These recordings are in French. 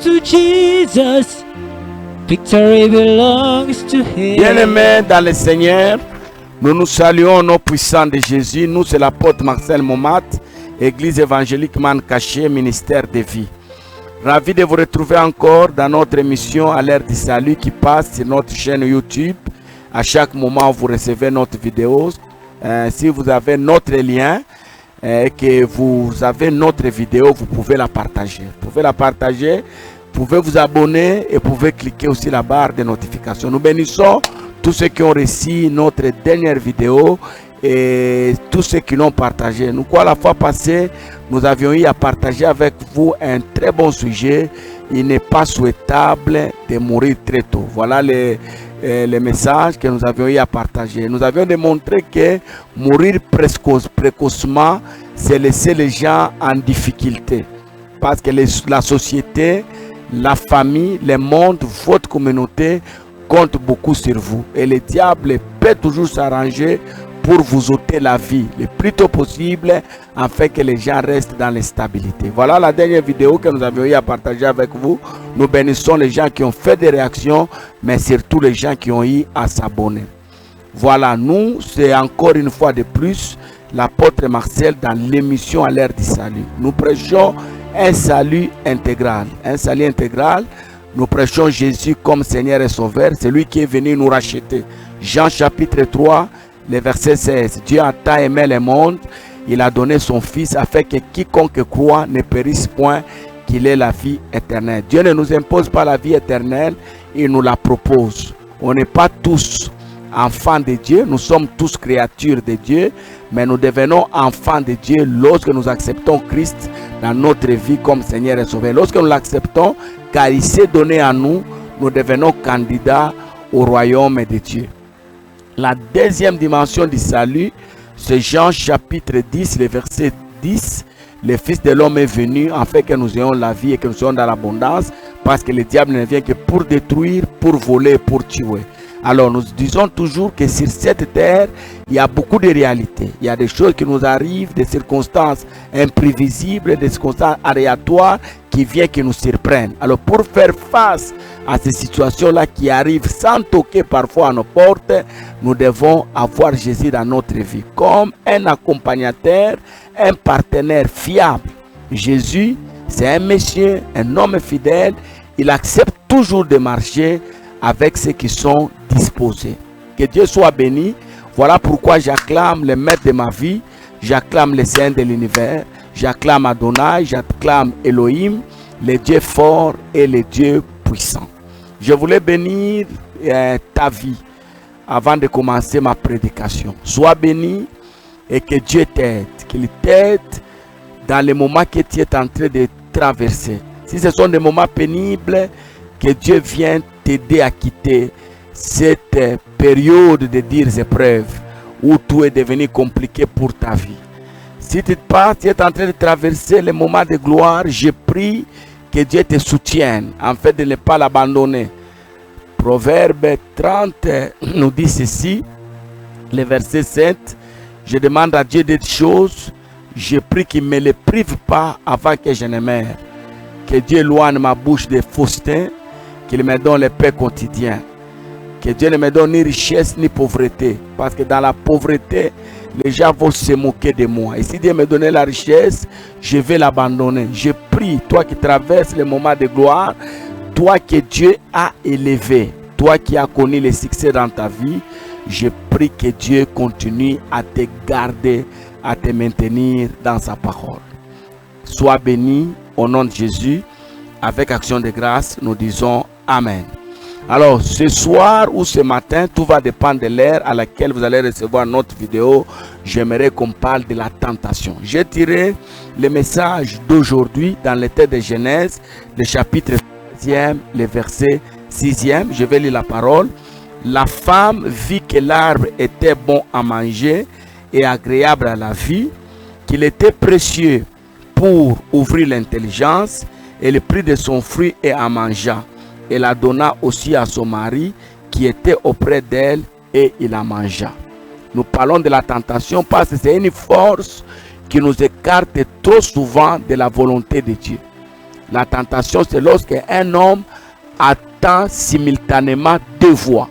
to Jesus. Victory belongs to Him. Bien-aimés dans le Seigneur, nous nous saluons au nom puissant de Jésus. Nous, c'est l'apôtre Marcel Momat, Église évangélique Man Caché, ministère de vie. Ravi de vous retrouver encore dans notre émission à l'heure du salut qui passe sur notre chaîne YouTube. À chaque moment, vous recevez notre vidéo. Si vous avez notre lien et que vous avez notre vidéo, vous pouvez la partager. Vous pouvez la partager, vous pouvez vous abonner et vous pouvez cliquer aussi la barre de notification. Nous bénissons tous ceux qui ont reçu notre dernière vidéo et tous ceux qui l'ont partagé. Nous, quoi, la fois passée, nous avions eu à partager avec vous un très bon sujet. Il n'est pas souhaitable de mourir très tôt. Voilà les messages que nous avions eu à partager. Nous avions démontré que mourir précocement, c'est laisser les gens en difficulté. Parce que la société, la famille, le monde, votre communauté compte beaucoup sur vous. Et le diable peut toujours s'arranger pour vous ôter la vie le plus tôt possible afin que les gens restent dans l'instabilité. Voilà la dernière vidéo que nous avions eu à partager avec vous. Nous bénissons les gens qui ont fait des réactions, mais surtout les gens qui ont eu à s'abonner. Voilà, nous, c'est encore une fois de plus l'apôtre Marcel dans l'émission à l'heure du salut. Nous prêchons un salut intégral. Un salut intégral, nous prêchons Jésus comme Seigneur et Sauveur. C'est lui qui est venu nous racheter. Jean chapitre 3, le verset 16. Dieu a tant aimé le monde, il a donné son Fils afin que quiconque croit ne périsse point, qu'il ait la vie éternelle. Dieu ne nous impose pas la vie éternelle, il nous la propose. On n'est pas tous enfants de Dieu, nous sommes tous créatures de Dieu, mais nous devenons enfants de Dieu lorsque nous acceptons Christ dans notre vie comme Seigneur et Sauveur. Lorsque nous l'acceptons, car il s'est donné à nous, nous devenons candidats au royaume de Dieu. La deuxième dimension du salut, c'est Jean chapitre 10, le verset 10. Le Fils de l'homme est venu afin que nous ayons la vie et que nous soyons dans l'abondance, parce que le diable ne vient que pour détruire, pour voler, pour tuer. Alors nous disons toujours que sur cette terre, il y a beaucoup de réalités. Il y a des choses qui nous arrivent, des circonstances imprévisibles, des circonstances aléatoires qui viennent, qui nous surprennent. Alors pour faire face à ces situations-là qui arrivent sans toquer parfois à nos portes, nous devons avoir Jésus dans notre vie comme un accompagnateur, un partenaire fiable. Jésus, c'est un monsieur, un homme fidèle. Il accepte toujours de marcher avec ceux qui sont disposés. Que Dieu soit béni. Voilà pourquoi j'acclame le maître de ma vie. J'acclame le Seigneur de l'univers. J'acclame Adonai. J'acclame Elohim, le Dieu fort et le Dieu puissant. Je voulais bénir ta vie avant de commencer ma prédication. Sois béni et que Dieu t'aide. Qu'il t'aide dans les moments que tu es en train de traverser. Si ce sont des moments pénibles, que Dieu vienne t'aider à quitter cette période de dires épreuves où tout est devenu compliqué pour ta vie. Si tu es en train de traverser les moments de gloire, je prie que Dieu te soutienne en fait de ne pas l'abandonner. Proverbe 30 nous dit ceci, le verset 7. Je demande à Dieu des choses, je prie qu'il ne me les prive pas avant que je ne meure. Que Dieu éloigne ma bouche de fausseté, qu'il me donne le paix quotidien. Que Dieu ne me donne ni richesse ni pauvreté. Parce que dans la pauvreté, les gens vont se moquer de moi. Et si Dieu me donne la richesse, je vais l'abandonner. Je prie, toi qui traverses les moments de gloire, toi que Dieu a élevé, toi qui as connu le succès dans ta vie, je prie que Dieu continue à te garder, à te maintenir dans sa parole. Sois béni au nom de Jésus. Avec action de grâce, nous disons Amen. Alors, ce soir ou ce matin, tout va dépendre de l'heure à laquelle vous allez recevoir notre vidéo. J'aimerais qu'on parle de la tentation. J'ai tiré le message d'aujourd'hui dans le texte de Genèse, le chapitre 13e, le verset 6e. Je vais lire la parole. La femme vit que l'arbre était bon à manger et agréable à la vue, qu'il était précieux pour ouvrir l'intelligence, et le prix de son fruit et en mangea. Elle la donna aussi à son mari qui était auprès d'elle et il la mangea. Nous parlons de la tentation parce que c'est une force qui nous écarte trop souvent de la volonté de Dieu. La tentation, c'est lorsque un homme attend simultanément deux voix.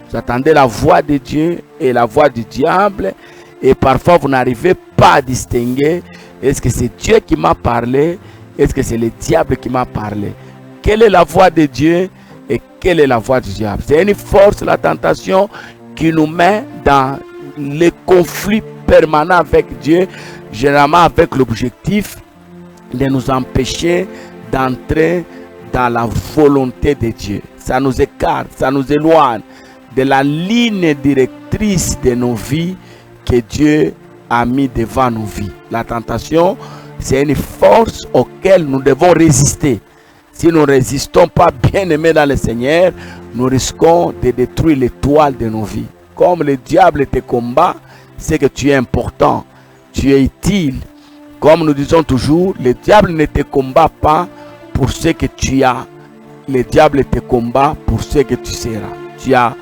Vous attendez la voix de Dieu et la voix du diable, et parfois vous n'arrivez pas à distinguer, est-ce que c'est Dieu qui m'a parlé, est-ce que c'est le diable qui m'a parlé. Quelle est la voix de Dieu et quelle est la voix du diable? C'est une force, la tentation, qui nous met dans les conflits permanents avec Dieu, généralement avec l'objectif de nous empêcher d'entrer dans la volonté de Dieu. Ça nous écarte, ça nous éloigne de la ligne directrice de nos vies que Dieu a mis devant nos vies. La tentation, c'est une force auquel nous devons résister. Si nous ne résistons pas, bien aimés dans le Seigneur, nous risquons de détruire l'étoile de nos vies. Comme le diable te combat, c'est que tu es important, tu es utile. Comme nous disons toujours, le diable ne te combat pas pour ce que tu as. Le diable te combat pour ce que tu seras. Tu as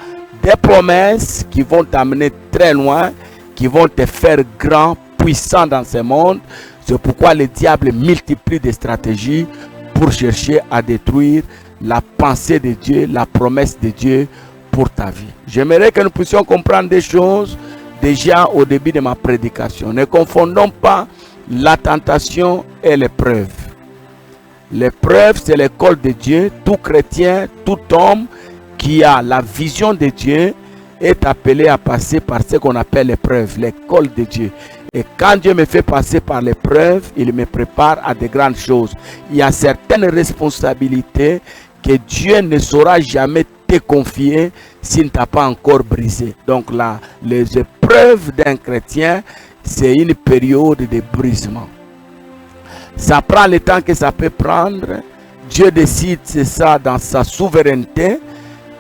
des promesses qui vont t'amener très loin, qui vont te faire grand, puissant dans ce monde. C'est pourquoi le diable multiplie des stratégies pour chercher à détruire la pensée de Dieu, la promesse de Dieu pour ta vie. J'aimerais que nous puissions comprendre des choses déjà au début de ma prédication. Ne confondons pas la tentation et l'épreuve. L'épreuve, c'est l'école de Dieu. Tout chrétien, tout homme qui a la vision de Dieu est appelé à passer par ce qu'on appelle l'épreuve, l'école de Dieu. Et quand Dieu me fait passer par l'épreuve, il me prépare à de grandes choses. Il y a certaines responsabilités que Dieu ne saura jamais te confier s'il ne t'a pas encore brisé. Donc là, les épreuves d'un chrétien, c'est une période de brisement. Ça prend le temps que ça peut prendre. Dieu décide, c'est ça, dans sa souveraineté.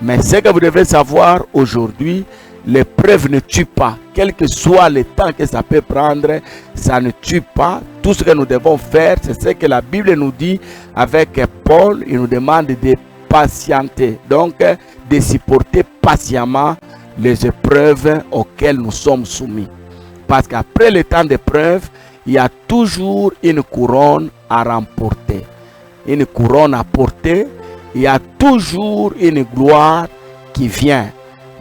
Mais ce que vous devez savoir aujourd'hui, l'épreuve ne tue pas. Quel que soit le temps que ça peut prendre, ça ne tue pas. Tout ce que nous devons faire, c'est ce que la Bible nous dit avec Paul. Il nous demande de patienter. Donc, de supporter patiemment les épreuves auxquelles nous sommes soumis. Parce qu'après le temps d'épreuve, il y a toujours une couronne à remporter. Une couronne à porter. Il y a toujours une gloire qui vient.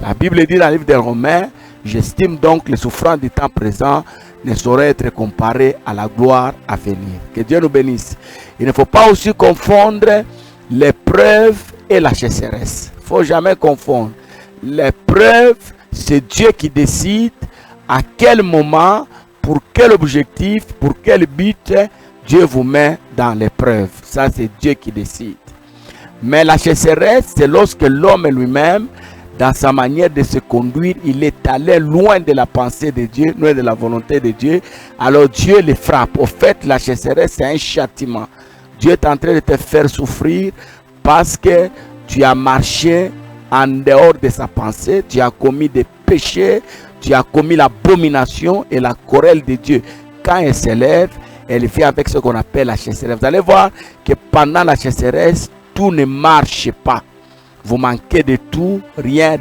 La Bible dit dans le livre des Romains, j'estime donc les souffrances du temps présent ne sauraient être comparées à la gloire à venir. Que Dieu nous bénisse. Il ne faut pas aussi confondre l'épreuve et la chasseresse. Il ne faut jamais confondre. L'épreuve, c'est Dieu qui décide à quel moment, pour quel objectif, pour quel but Dieu vous met dans l'épreuve. Ça, c'est Dieu qui décide. Mais la chasseresse, c'est lorsque l'homme lui-même, dans sa manière de se conduire, il est allé loin de la pensée de Dieu, loin de la volonté de Dieu. Alors Dieu le frappe. Au fait, la chasseresse, c'est un châtiment. Dieu est en train de te faire souffrir parce que tu as marché en dehors de sa pensée, tu as commis des péchés, tu as commis l'abomination et la querelle de Dieu. Quand elle s'élève, elle vient avec ce qu'on appelle la chasseresse. Vous allez voir que pendant la chasseresse, tout ne marche pas. Vous manquez de tout, rien.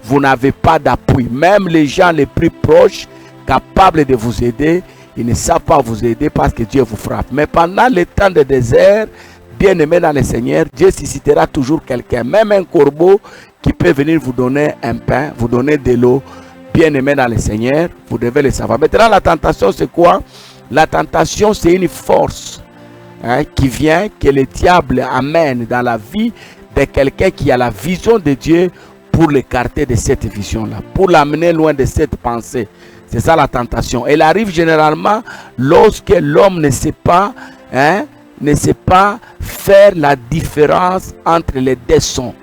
Vous n'avez pas d'appui. Même les gens les plus proches, capables de vous aider, ils ne savent pas vous aider parce que Dieu vous frappe. Mais pendant le temps de désert, bien aimé dans le Seigneur, Dieu suscitera toujours quelqu'un, même un corbeau qui peut venir vous donner un pain, vous donner de l'eau. Bien aimé dans le Seigneur, vous devez le savoir. Maintenant, la tentation, c'est quoi? La tentation, c'est une force qui vient, que le diable amène dans la vie de quelqu'un qui a la vision de Dieu pour l'écarter de cette vision-là, pour l'amener loin de cette pensée. C'est ça la tentation. Elle arrive généralement lorsque l'homme ne sait pas faire la différence entre les deux sons.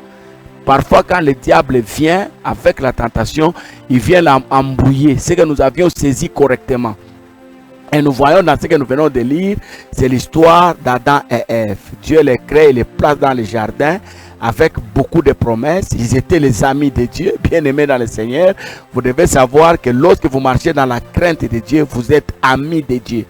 Parfois, quand le diable vient avec la tentation, il vient l'embrouiller. Ce que nous avions saisi correctement. Et nous voyons dans ce que nous venons de lire, c'est l'histoire d'Adam et Ève. Dieu les crée et les place dans le jardin avec beaucoup de promesses. Ils étaient les amis de Dieu, bien aimés dans le Seigneur. Vous devez savoir que lorsque vous marchez dans la crainte de Dieu, vous êtes amis de Dieu.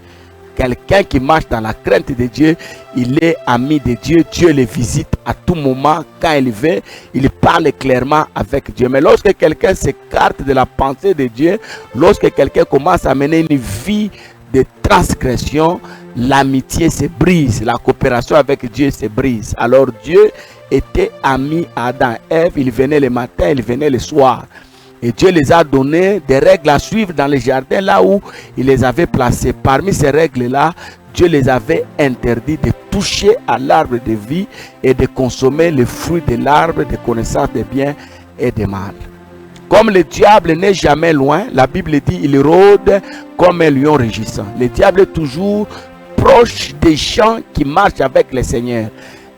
Quelqu'un qui marche dans la crainte de Dieu, il est ami de Dieu. Dieu le visite à tout moment. Quand il veut, il parle clairement avec Dieu. Mais lorsque quelqu'un s'écarte de la pensée de Dieu, lorsque quelqu'un commence à mener une vie de transgression, l'amitié se brise, la coopération avec Dieu se brise. Alors Dieu était ami à Adam et Ève, il venait le matin, il venait le soir. Et Dieu les a donné des règles à suivre dans les jardins là où il les avait placés. Parmi ces règles-là, Dieu les avait interdit de toucher à l'arbre de vie et de consommer le fruit de l'arbre de connaissance des biens et des mal. Comme le diable n'est jamais loin, la Bible dit il rôde comme un lion rugissant. Le diable est toujours proche des gens qui marchent avec le Seigneur.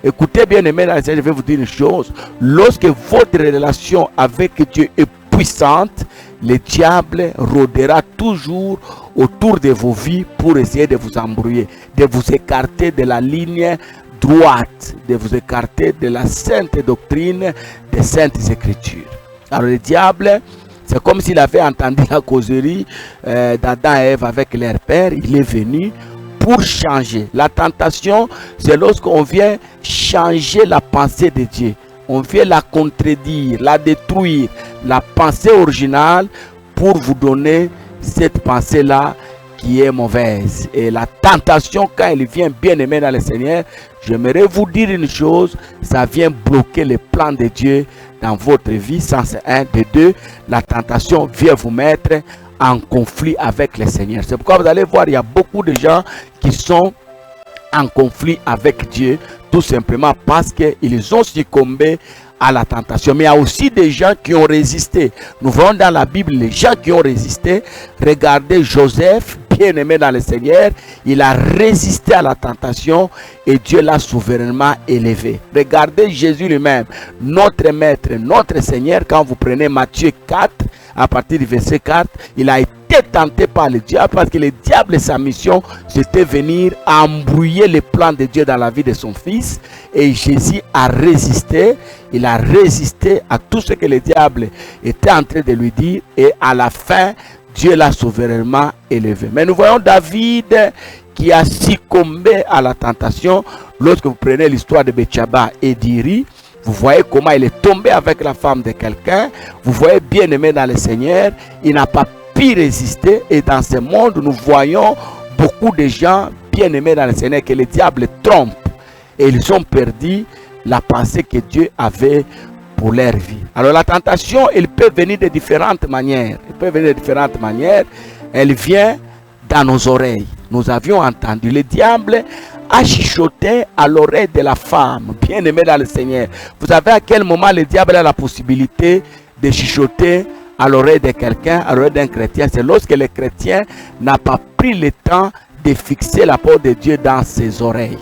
Écoutez bien aimés dans le Seigneur, je vais vous dire une chose. Lorsque votre relation avec Dieu est puissante, le diable rôdera toujours autour de vos vies pour essayer de vous embrouiller, de vous écarter de la ligne droite, de vous écarter de la sainte doctrine des saintes écritures. Alors le diable, c'est comme s'il avait entendu la causerie d'Adam et Ève avec leur père. Il est venu pour changer. La tentation, c'est lorsqu'on vient changer la pensée de Dieu. On vient la contredire, la détruire, la pensée originale pour vous donner cette pensée-là qui est mauvaise. Et la tentation, quand elle vient bien aimé dans le Seigneur, j'aimerais vous dire une chose, ça vient bloquer les plans de Dieu dans votre vie. Sens 1, de 2, la tentation vient vous mettre en conflit avec le Seigneur. C'est pourquoi vous allez voir, il y a beaucoup de gens qui sont en conflit avec Dieu, tout simplement parce qu'ils ont succombé à la tentation. Mais il y a aussi des gens qui ont résisté. Nous voyons dans la Bible les gens qui ont résisté. Regardez Joseph, bien aimé dans le Seigneur, il a résisté à la tentation et Dieu l'a souverainement élevé. Regardez Jésus lui-même, notre maître, notre Seigneur. Quand vous prenez Matthieu 4, à partir du verset 4, il a été tenté par le diable parce que le diable, sa mission, c'était venir embrouiller les plans de Dieu dans la vie de son fils. Et Jésus a résisté. Il a résisté à tout ce que le diable était en train de lui dire. Et à la fin, Dieu l'a souverainement élevé. Mais nous voyons David qui a succombé à la tentation. Lorsque vous prenez l'histoire de Betsheba et d'Iri, vous voyez comment il est tombé avec la femme de quelqu'un. Vous voyez, bien aimé dans le Seigneur, il n'a pas pu résister. Et dans ce monde, nous voyons beaucoup de gens bien aimés dans le Seigneur que le diable trompe. Et ils ont perdu la pensée que Dieu avait pour leur vie. Alors la tentation, elle peut venir de différentes manières. Elle peut venir de différentes manières. Elle vient dans nos oreilles. Nous avions entendu le diable a chuchoté à l'oreille de la femme, bien aimée dans le Seigneur. Vous savez à quel moment le diable a la possibilité de chuchoter à l'oreille de quelqu'un, à l'oreille d'un chrétien? C'est lorsque le chrétien n'a pas pris le temps de fixer la parole de Dieu dans ses oreilles.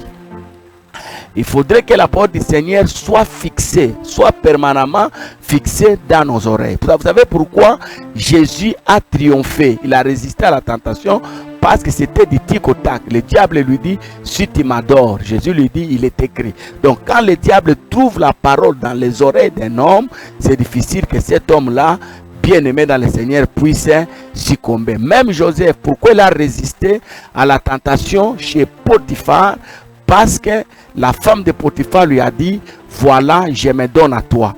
Il faudrait que la parole du Seigneur soit fixée, soit permanemment fixée dans nos oreilles. Vous savez pourquoi Jésus a triomphé? Il a résisté à la tentation parce que c'était du tic au tac. Le diable lui dit, si tu m'adores, Jésus lui dit, il est écrit. Donc quand le diable trouve la parole dans les oreilles d'un homme, c'est difficile que cet homme-là, bien aimé dans le Seigneur, puisse succomber. Même Joseph, pourquoi il a résisté à la tentation chez Potiphar? Parce que la femme de Potiphar lui a dit, voilà, je me donne à toi.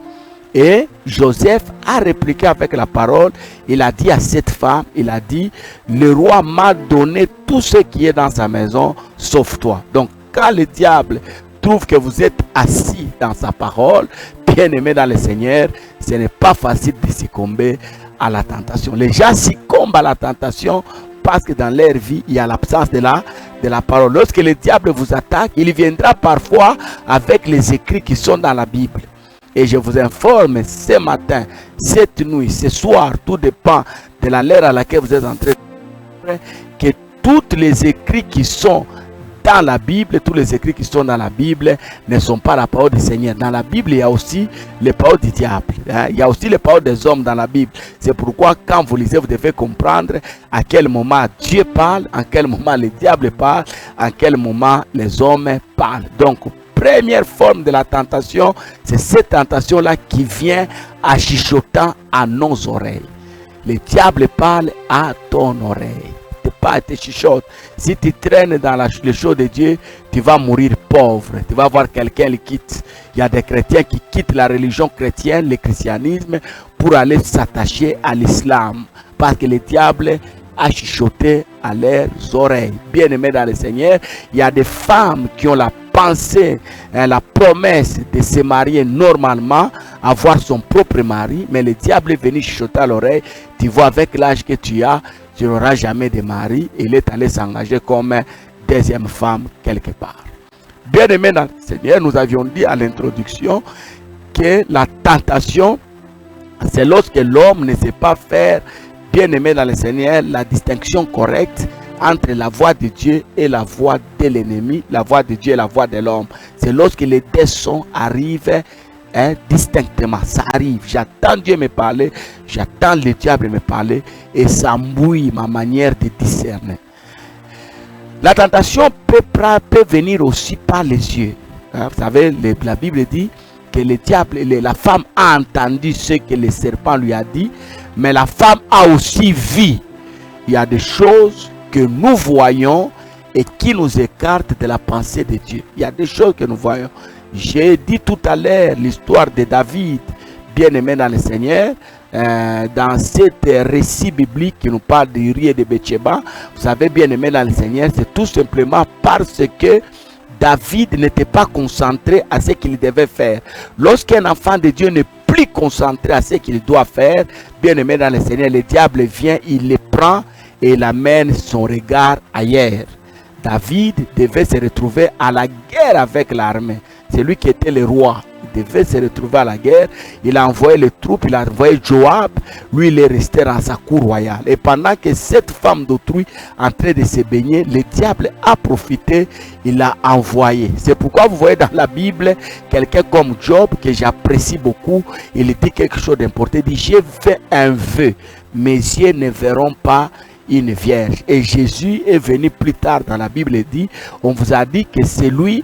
Et Joseph a répliqué avec la parole. Il a dit à cette femme, il a dit, le roi m'a donné tout ce qui est dans sa maison, sauf toi. Donc quand le diable trouve que vous êtes assis dans sa parole, bien aimé dans le Seigneur, ce n'est pas facile de succomber à la tentation. Les gens succombent à la tentation parce que dans leur vie, il y a l'absence de la parole. Lorsque le diable vous attaque, il viendra parfois avec les écrits qui sont dans la Bible. Et je vous informe ce matin, cette nuit, ce soir, tout dépend de l'heure à laquelle vous êtes entré, que tous les écrits qui sont dans la Bible, tous les écrits qui sont dans la Bible ne sont pas la parole du Seigneur. Dans la Bible, il y a aussi les paroles du diable. Il y a aussi les paroles des hommes dans la Bible. C'est pourquoi quand vous lisez, vous devez comprendre à quel moment Dieu parle, à quel moment le diable parle, à quel moment les hommes parlent. Donc, première forme de la tentation, c'est cette tentation-là qui vient en chuchotant à nos oreilles. Le diable parle à ton oreille. Pas te chuchote. Si tu traînes dans les choses de Dieu, tu vas mourir pauvre. Tu vas voir quelqu'un qui quitte. Il y a des chrétiens qui quittent la religion chrétienne, le christianisme, pour aller s'attacher à l'islam. Parce que le diable a chuchoté à leurs oreilles. Bien-aimés dans le Seigneur, il y a des femmes qui ont la pensée, la promesse de se marier normalement, avoir son propre mari, mais le diable est venu chuchoter à l'oreille. Tu vois, avec l'âge que tu as, tu n'auras jamais de mari. Il est allé s'engager comme deuxième femme quelque part. Bien-aimés dans le Seigneur, nous avions dit à l'introduction que la tentation, c'est lorsque l'homme ne sait pas faire, bien-aimé dans le Seigneur, la distinction correcte entre la voix de Dieu et la voix de l'ennemi, la voix de Dieu et la voix de l'homme. C'est lorsque les deux sons arrivent distinctement. Ça arrive. J'attends Dieu me parler, j'attends le diable me parler, et ça mouille ma manière de discerner. La tentation peut venir aussi par les yeux. Vous savez, la Bible dit que le diable, la femme a entendu ce que le serpent lui a dit, mais la femme a aussi vu. Il y a des choses que nous voyons et qui nous écartent de la pensée de Dieu. Il y a des choses que nous voyons. J'ai dit tout à l'heure l'histoire de David, bien-aimé dans le Seigneur. Dans cet récit biblique qui nous parle de Uri et de Bathsheba, vous savez, bien-aimé dans le Seigneur, c'est tout simplement parce que David n'était pas concentré à ce qu'il devait faire. Lorsqu'un enfant de Dieu n'est plus concentré à ce qu'il doit faire, bien-aimé dans le Seigneur, le diable vient, il le prend et il amène son regard ailleurs. David devait se retrouver à la guerre avec l'armée. C'est lui qui était le roi. Il devait se retrouver à la guerre. Il a envoyé les troupes, il a envoyé Joab. Lui, il est resté dans sa cour royale. Et pendant que cette femme d'autrui en train de se baigner, le diable a profité, il l'a envoyé. C'est pourquoi vous voyez dans la Bible, quelqu'un comme Job, que j'apprécie beaucoup, il dit quelque chose d'important. Il dit, j'ai fait un vœu, mes yeux ne verront pas une vierge. Et Jésus est venu plus tard dans la Bible et dit, on vous a dit que c'est lui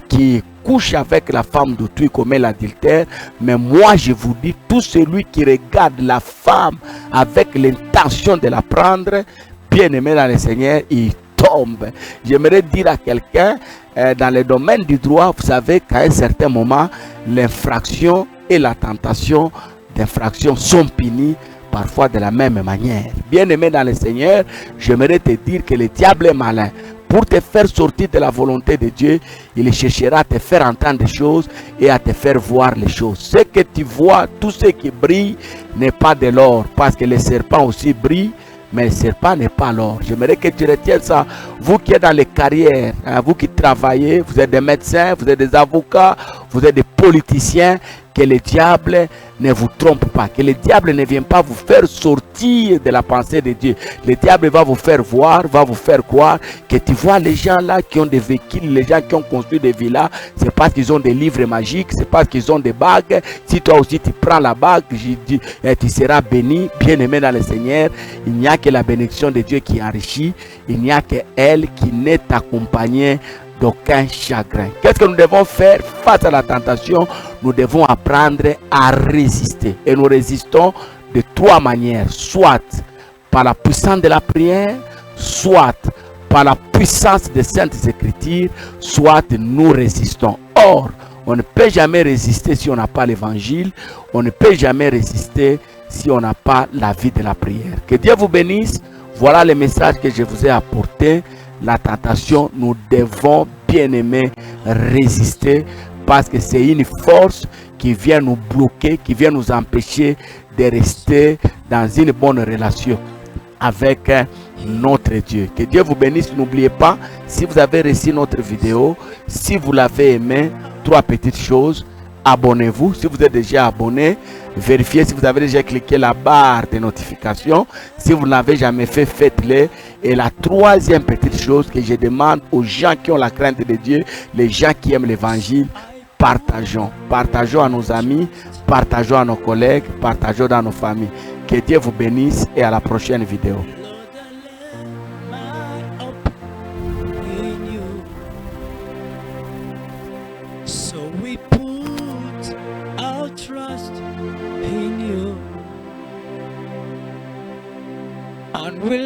qui couche avec la femme d'autrui commet l'adultère, mais moi je vous dis, tout celui qui regarde la femme avec l'intention de la prendre, bien aimé dans le Seigneur, il tombe. J'aimerais dire à quelqu'un, dans le domaine du droit, vous savez qu'à un certain moment, l'infraction et la tentation d'infraction sont punies parfois de la même manière. Bien aimé dans le Seigneur, j'aimerais te dire que le diable est malin. Pour te faire sortir de la volonté de Dieu, il cherchera à te faire entendre des choses et à te faire voir les choses. Ce que tu vois, tout ce qui brille n'est pas de l'or, parce que le serpent aussi brille, mais le serpent n'est pas l'or. J'aimerais que tu retiennes ça. Vous qui êtes dans les carrières, vous qui travaillez, vous êtes des médecins, vous êtes des avocats, vous êtes des politiciens, que le diable ne vous trompe pas, que le diable ne vienne pas vous faire sortir de la pensée de Dieu. Le diable va vous faire voir, va vous faire croire que tu vois les gens là qui ont des véhicules, les gens qui ont construit des villas, c'est parce qu'ils ont des livres magiques, c'est parce qu'ils ont des bagues. Si toi aussi tu prends la bague, tu seras béni, bien aimé dans le Seigneur. Il n'y a que la bénédiction de Dieu qui enrichit, il n'y a que elle qui n'est accompagnée d'aucun chagrin. Qu'est-ce que nous devons faire face à la tentation? Nous devons apprendre à résister. Et nous résistons de trois manières. Soit par la puissance de la prière, soit par la puissance des Saintes Écritures, soit nous résistons. Or, on ne peut jamais résister si on n'a pas l'évangile. On ne peut jamais résister si on n'a pas la vie de la prière. Que Dieu vous bénisse. Voilà le message que je vous ai apporté. La tentation, nous devons, bien aimer, résister, parce que c'est une force qui vient nous bloquer, qui vient nous empêcher de rester dans une bonne relation avec notre Dieu. Que Dieu vous bénisse. N'oubliez pas, si vous avez reçu notre vidéo, si vous l'avez aimé, trois petites choses. Abonnez-vous. Si vous êtes déjà abonné, vérifiez si vous avez déjà cliqué la barre de notification. Si vous ne l'avez jamais fait, faites-le. Et la troisième petite chose que je demande aux gens qui ont la crainte de Dieu, les gens qui aiment l'évangile, partageons. Partageons à nos amis, partageons à nos collègues, partageons dans nos familles. Que Dieu vous bénisse et à la prochaine vidéo. So we put our trust in you, and we